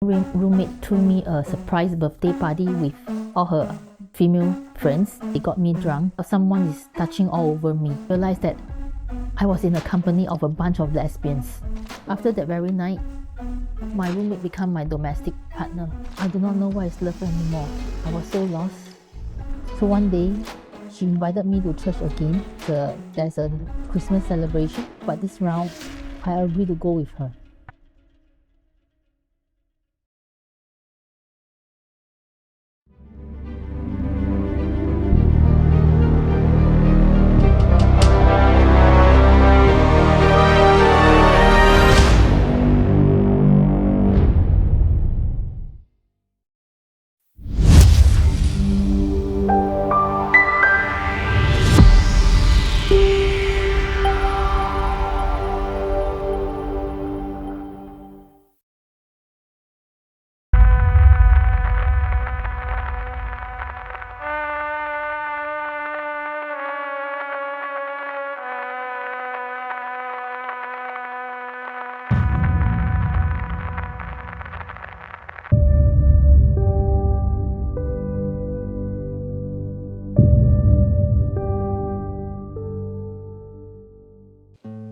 Roommate threw me a surprise birthday party with all her female friends. They got me drunk. Someone is touching all over me. Realized that I was in the company of a bunch of lesbians. After that very night, my roommate became my domestic partner. I do not know what is love anymore. I was so lost. So one day, she invited me to church again. There's a Christmas celebration, but this round, I agreed to go with her.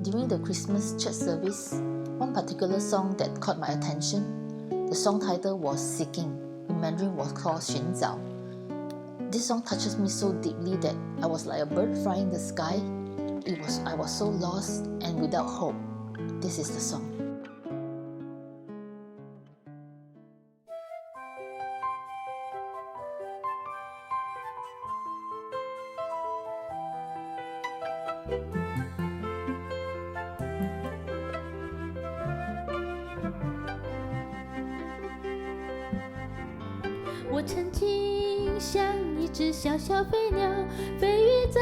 During the Christmas church service, one particular song that caught my attention, the song title was Seeking. In Mandarin was called 寻找. This song touches me so deeply that I was like a bird flying in the sky. I was so lost and without hope. This is the song.「我曾经像一只小小飞鸟，飞跃在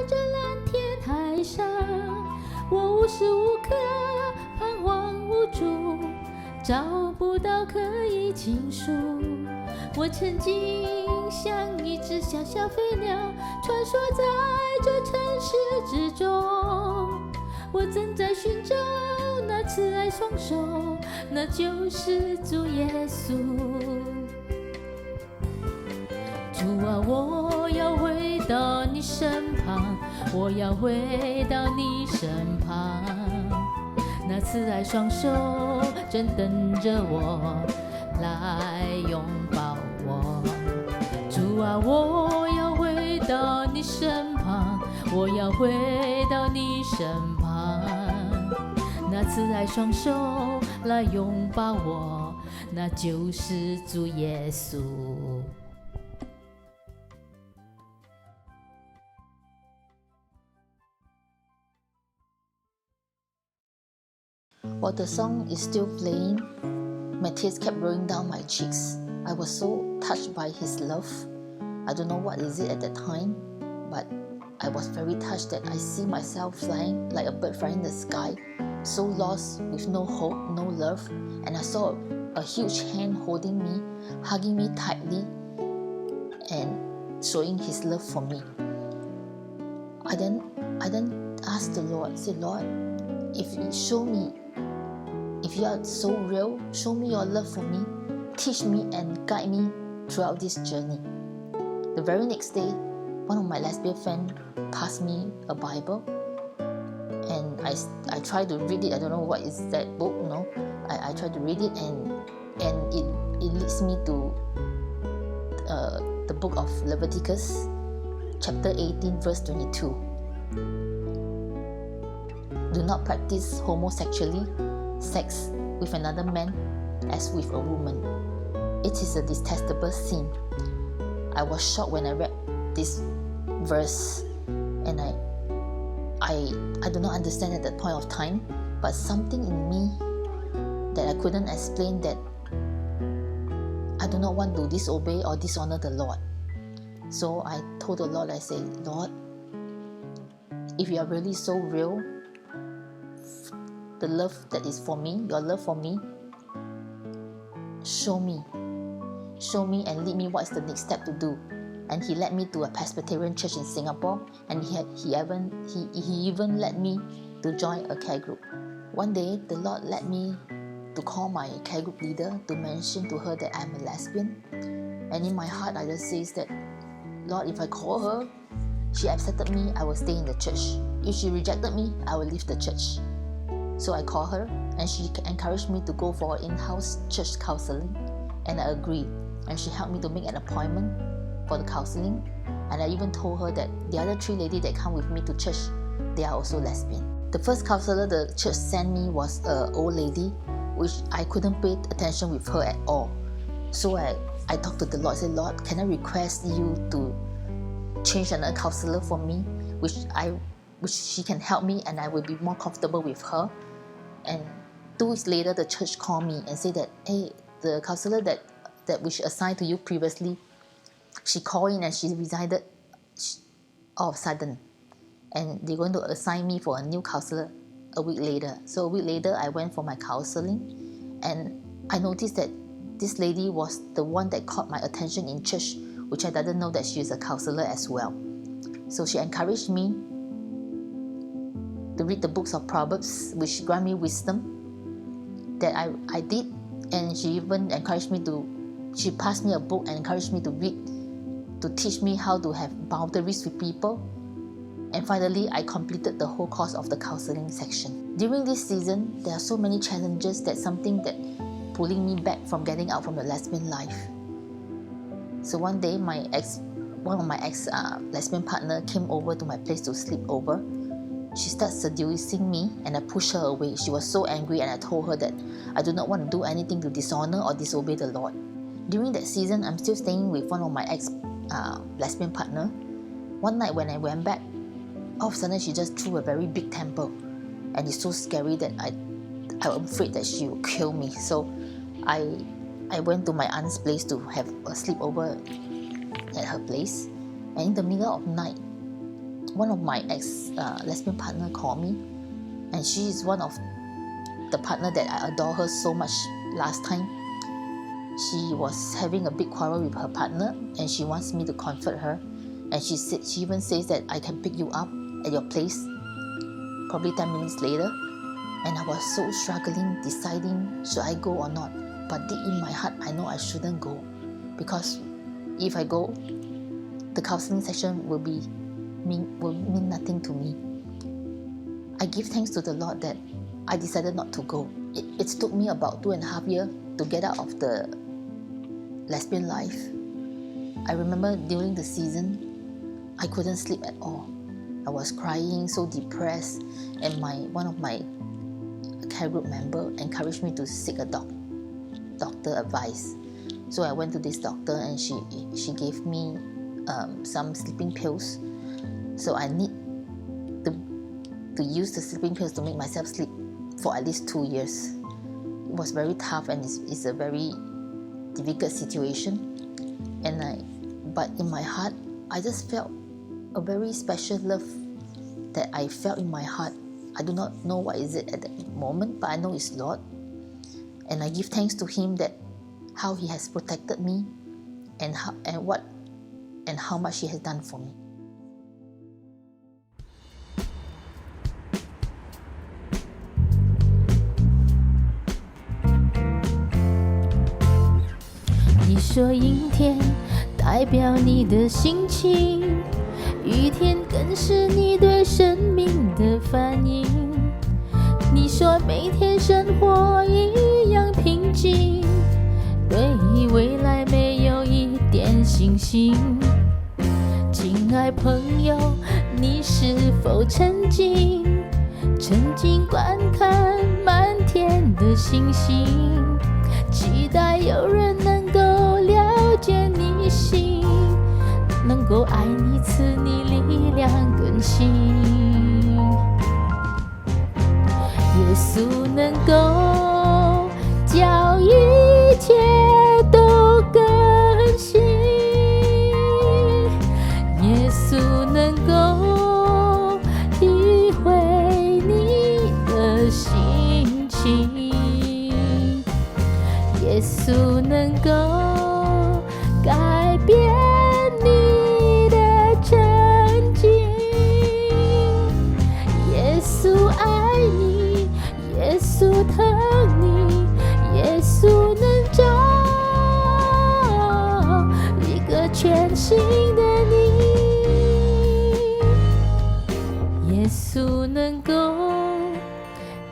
这蓝天海上。我无时无刻彷徨无助，找不到可以倾诉。我曾经像一只小小飞鸟，穿梭在这城市之中。我正在寻找那慈爱双手，那就是主耶稣。主啊，我要回到你身旁，我要回到你身旁。那慈爱双手正等着我来拥抱我。主啊，我要回到你身旁，我要回到你身旁。那慈爱双手来拥抱我，那就是主耶稣。While the song is still playing, my tears kept rolling down my cheeks. I was so touched by his love. I don't know what is it at that time, but I was very touched that I see myself flying like a bird flying in the sky, so lost with no hope, no love, and I saw a huge hand holding me, hugging me tightly, and showing his love for me. I then asked the Lord, say, Lord, if you show me, if you are so real, show me your love for me, teach me and guide me throughout this journey. The very next day, one of my lesbian friends passed me a Bible, and I tried to read it. I don't know what is that book, no. I tried to read it, and it leads me to the book of Leviticus, chapter 18, verse 22. Do not practice homosexually, sex with another man as with a woman. It is a detestable sin. I was shocked when I read this verse, and I do not understand at that point of time, but something in me that I couldn't explain, that I do not want to disobey or dishonor the Lord. So I told the Lord, I say, Lord, if you are really so real, the love that is for me, your love for me, show me and lead me what's the next step to do. And he led me to a Presbyterian church in Singapore, and he even led me to join a care group. One day the Lord led me to call my care group leader to mention to her that I'm a lesbian. And in my heart, I just says that, Lord, if I call her, she accepted me, I will stay in the church. If she rejected me, I will leave the church. So I called her, and she encouraged me to go for in-house church counseling, and I agreed. And she helped me to make an appointment for the counseling. And I even told her that the other 3 ladies that come with me to church, they are also lesbian. The first counselor the church sent me was an old lady, which I couldn't pay attention with her at all. So I talked to the Lord, said, Lord, can I request you to change another counselor for me, which she can help me and I will be more comfortable with her. And 2 weeks later, the church called me and said that, hey, the counselor that which assigned to you previously, she called in and she resigned all of a sudden. And they're going to assign me for a new counselor a week later. So a week later, I went for my counseling, and I noticed that this lady was the one that caught my attention in church, which I didn't know that she is a counselor as well. So she encouraged me to read the books of Proverbs, which grant me wisdom, that I did. And she even encouraged me she passed me a book and encouraged me to read, to teach me how to have boundaries with people. And finally, I completed the whole course of the counseling section. During this season, there are so many challenges that something that pulling me back from getting out from the lesbian life. So one day, one of my ex lesbian partner came over to my place to sleep over. She started seducing me and I pushed her away. She was so angry and I told her that I do not want to do anything to dishonor or disobey the Lord. During that season, I'm still staying with one of my ex lesbian partner. One night when I went back, all of a sudden she just threw a very big temper, and it's so scary that I'm afraid that she will kill me. So I went to my aunt's place to have a sleepover at her place, and in the middle of night, one of my ex lesbian partner called me, and she is one of the partner that I adore her so much. Last time she was having a big quarrel with her partner, and she wants me to comfort her, and she even says that I can pick you up at your place probably 10 minutes later. And I was so struggling, deciding should I go or not. But deep in my heart, I know I shouldn't go, because if I go, the counseling session will mean nothing to me. I give thanks to the Lord that I decided not to go. It took me about 2.5 years to get out of the lesbian life. I remember during the season, I couldn't sleep at all. I was crying, so depressed, and one of my care group member encouraged me to seek a doctor advice. So I went to this doctor, and she gave me some sleeping pills. So I need to use the sleeping pills to make myself sleep for at least 2 years. It was very tough, and it's a very difficult situation. But in my heart, I just felt a very special love that I felt in my heart. I do not know what is it at that moment, but I know it's Lord. And I give thanks to Him that how He has protected me and how much He has done for me.你说阴天代表你的心情，雨天更是你对生命的反应。你说每天生活一样平静，对未来没有一点信心。亲爱朋友，你是否曾经观看满天的星星，期待有人能够了解你心，能够爱你，赐你力量更新。耶稣能够叫一切都更新，耶稣能够体会你的心情，耶稣能够改变你的曾经，耶稣爱你，耶稣疼你，新的你。耶稣能够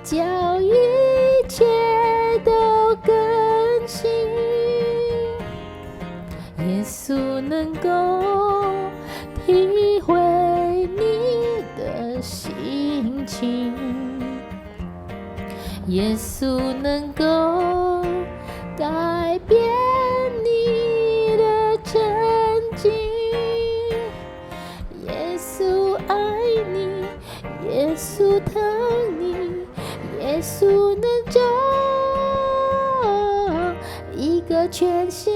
叫一切都更新，耶稣能够体会你的心情，耶稣能够改变你的曾经，耶稣爱你，耶稣疼你，耶稣能做一个全新